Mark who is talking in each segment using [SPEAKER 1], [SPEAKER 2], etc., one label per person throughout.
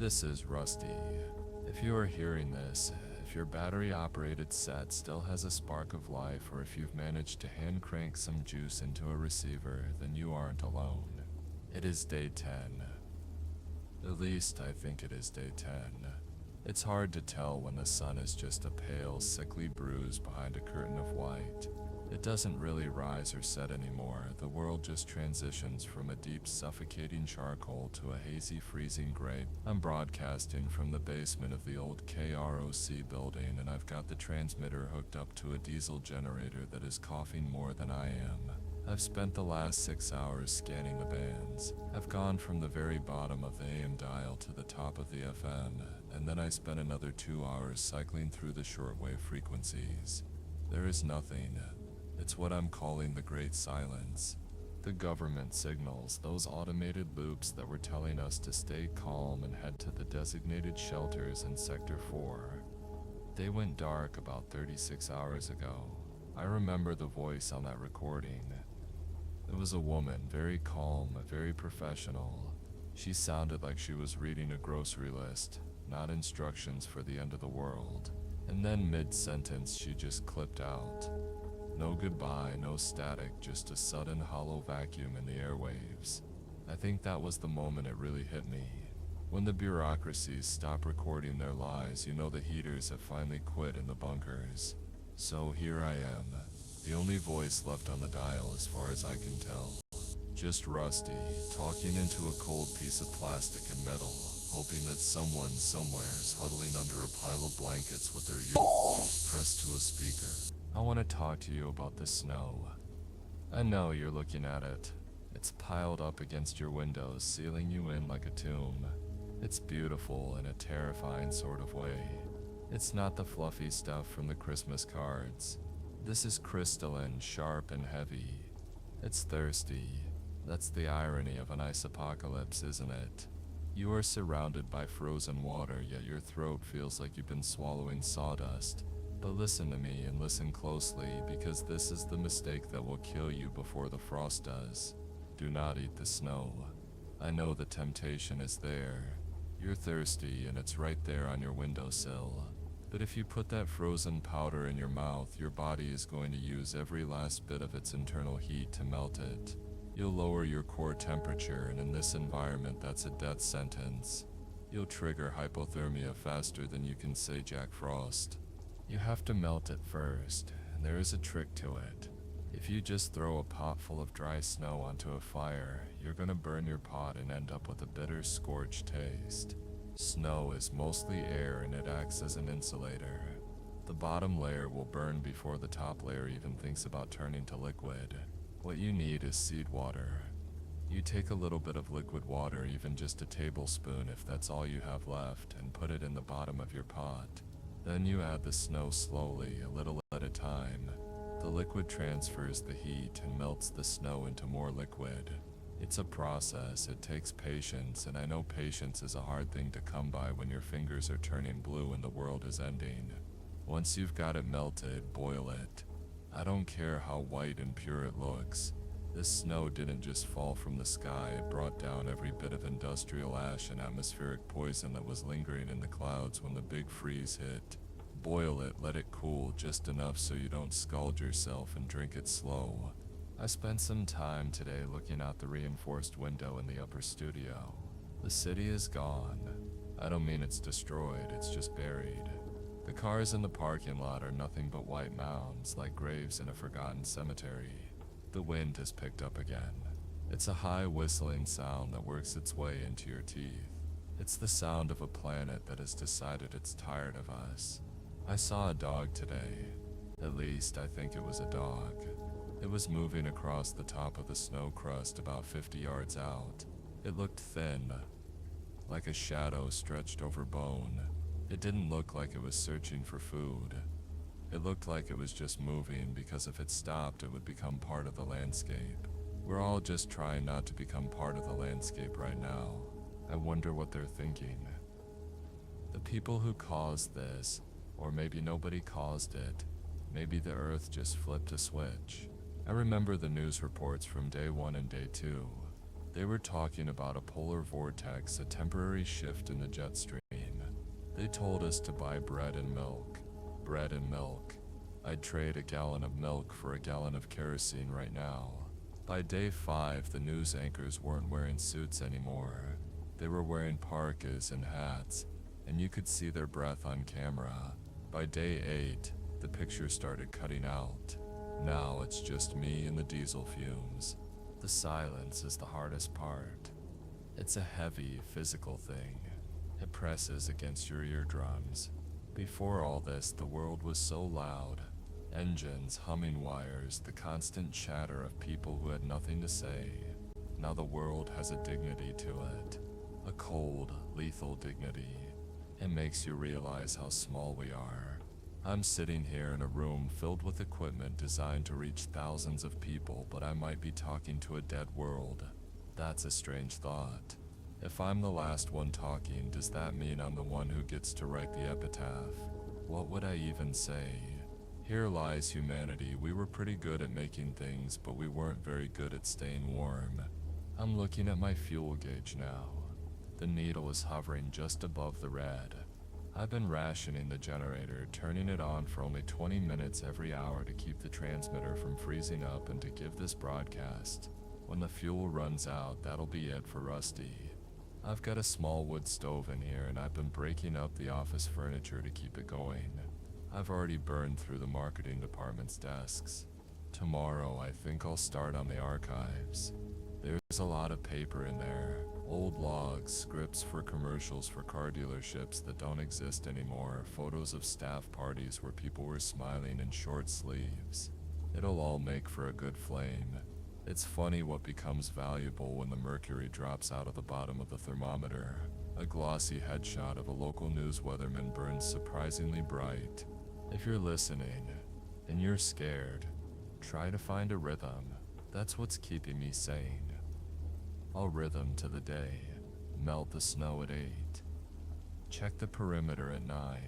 [SPEAKER 1] This is Rusty. If you are hearing this, if your battery-operated set still has a spark of life, or if you've managed to hand crank some juice into a receiver, then you aren't alone. It is day 10. At least I think it is day 10. It's hard to tell when the sun is just a pale, sickly bruise behind a curtain of white. It doesn't really rise or set anymore. The world just transitions from a deep, suffocating charcoal to a hazy, freezing gray. I'm broadcasting from the basement of the old KROC building, and I've got the transmitter hooked up to a diesel generator that is coughing more than I am. I've spent the last 6 hours scanning the bands. I've gone from the very bottom of the AM dial to the top of the FM, and then I spent another 2 hours cycling through the shortwave frequencies. There is nothing. It's what I'm calling the Great Silence. The government signals, those automated loops that were telling us to stay calm and head to the designated shelters in Sector 4. They went dark about 36 hours ago. I remember the voice on that recording. It was a woman, very calm, very professional. She sounded like she was reading a grocery list, not instructions for the end of the world. And then mid-sentence she just clipped out. No goodbye, no static, just a sudden hollow vacuum in the airwaves. I think that was the moment it really hit me. When the bureaucracies stop recording their lies, you know the heaters have finally quit in the bunkers. So here I am, the only voice left on the dial as far as I can tell. Just Rusty, talking into a cold piece of plastic and metal, hoping that someone somewhere is huddling under a pile of blankets with their ears pressed to a speaker. I want to talk to you about the snow. I know you're looking at it. It's piled up against your windows, sealing you in like a tomb. It's beautiful in a terrifying sort of way. It's not the fluffy stuff from the Christmas cards. This is crystalline, sharp, and heavy. It's thirsty. That's the irony of an ice apocalypse, isn't it? You are surrounded by frozen water, yet your throat feels like you've been swallowing sawdust. But listen to me and listen closely, because this is the mistake that will kill you before the frost does. Do not eat the snow. I know the temptation is there. You're thirsty and it's right there on your windowsill. But if you put that frozen powder in your mouth, your body is going to use every last bit of its internal heat to melt it. You'll lower your core temperature, and in this environment that's a death sentence. You'll trigger hypothermia faster than you can say Jack Frost. You have to melt it first, and there is a trick to it. If you just throw a pot full of dry snow onto a fire, you're gonna burn your pot and end up with a bitter, scorched taste. Snow is mostly air and it acts as an insulator. The bottom layer will burn before the top layer even thinks about turning to liquid. What you need is seed water. You take a little bit of liquid water, even just a tablespoon if that's all you have left, and put it in the bottom of your pot. Then you add the snow slowly, a little at a time. The liquid transfers the heat and melts the snow into more liquid. It's a process, it takes patience, and I know patience is a hard thing to come by when your fingers are turning blue and the world is ending. Once you've got it melted, boil it. I don't care how white and pure it looks. This snow didn't just fall from the sky, it brought down every bit of industrial ash and atmospheric poison that was lingering in the clouds when the big freeze hit. Boil it, let it cool just enough so you don't scald yourself, and drink it slow. I spent some time today looking out the reinforced window in the upper studio. The city is gone. I don't mean it's destroyed, it's just buried. The cars in the parking lot are nothing but white mounds, like graves in a forgotten cemetery. The wind has picked up again. It's a high whistling sound that works its way into your teeth. It's the sound of a planet that has decided it's tired of us. I saw a dog today. At least, I think it was a dog. It was moving across the top of the snow crust about 50 yards out. It looked thin, like a shadow stretched over bone. It didn't look like it was searching for food. It looked like it was just moving because if it stopped, it would become part of the landscape. We're all just trying not to become part of the landscape right now. I wonder what they're thinking. The people who caused this, or maybe nobody caused it, maybe the earth just flipped a switch. I remember the news reports from day 1 and day 2. They were talking about a polar vortex, a temporary shift in the jet stream. They told us to buy bread and milk. Bread and milk. I'd trade a gallon of milk for a gallon of kerosene right now. By day 5, the news anchors weren't wearing suits anymore. They were wearing parkas and hats, and you could see their breath on camera. By day 8, the picture started cutting out. Now it's just me and the diesel fumes. The silence is the hardest part. It's a heavy, physical thing. It presses against your eardrums. Before all this, the world was so loud. Engines, humming wires, the constant chatter of people who had nothing to say. Now the world has a dignity to it. A cold, lethal dignity. It makes you realize how small we are. I'm sitting here in a room filled with equipment designed to reach thousands of people, but I might be talking to a dead world. That's a strange thought. If I'm the last one talking, does that mean I'm the one who gets to write the epitaph? What would I even say? Here lies humanity. We were pretty good at making things, but we weren't very good at staying warm. I'm looking at my fuel gauge now. The needle is hovering just above the red. I've been rationing the generator, turning it on for only 20 minutes every hour to keep the transmitter from freezing up and to give this broadcast. When the fuel runs out, that'll be it for Rusty. I've got a small wood stove in here, and I've been breaking up the office furniture to keep it going. I've already burned through the marketing department's desks. Tomorrow, I think I'll start on the archives. There's a lot of paper in there. Old logs, scripts for commercials for car dealerships that don't exist anymore, photos of staff parties where people were smiling in short sleeves. It'll all make for a good flame. It's funny what becomes valuable when the mercury drops out of the bottom of the thermometer. A glossy headshot of a local news weatherman burns surprisingly bright. If you're listening, and you're scared, try to find a rhythm. That's what's keeping me sane. I'll rhythm to the day, melt the snow at 8. Check the perimeter at 9,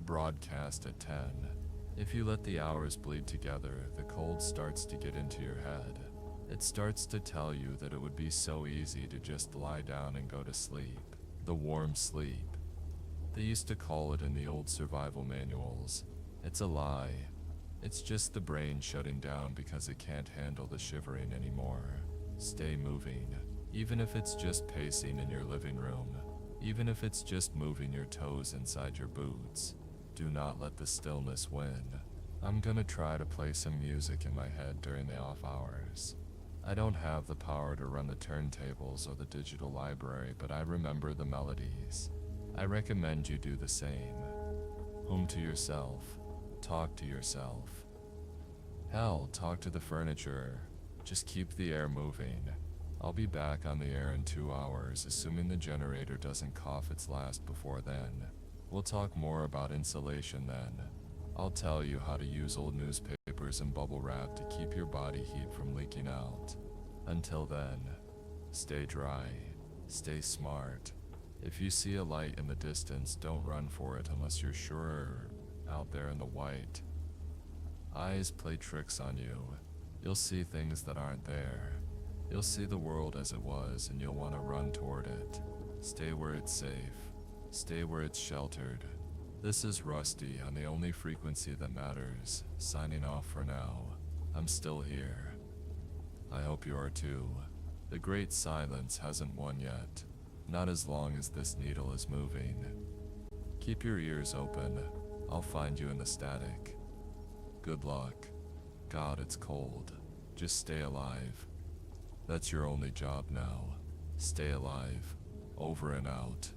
[SPEAKER 1] broadcast at 10. If you let the hours bleed together, the cold starts to get into your head. It starts to tell you that it would be so easy to just lie down and go to sleep. The warm sleep. They used to call it in the old survival manuals. It's a lie. It's just the brain shutting down because it can't handle the shivering anymore. Stay moving. Even if it's just pacing in your living room. Even if it's just moving your toes inside your boots. Do not let the stillness win. I'm gonna try to play some music in my head during the off hours. I don't have the power to run the turntables or the digital library, but I remember the melodies. I recommend you do the same. Hum to yourself. Talk to yourself. Hell, talk to the furniture. Just keep the air moving. I'll be back on the air in 2 hours, assuming the generator doesn't cough its last before then. We'll talk more about insulation then. I'll tell you how to use old newspapers and bubble wrap to keep your body heat from leaking out. Until then, stay dry, stay smart. If you see a light in the distance, don't run for it unless you're sure out there in the white. Eyes play tricks on you. You'll see things that aren't there. You'll see the world as it was, and you'll want to run toward it. Stay where it's safe. Stay where it's sheltered. This is Rusty on the only frequency that matters, signing off for now. I'm still here. I hope you are too. The great silence hasn't won yet. Not as long as this needle is moving. Keep your ears open. I'll find you in the static. Good luck. God, it's cold. Just stay alive. That's your only job now. Stay alive. Over and out.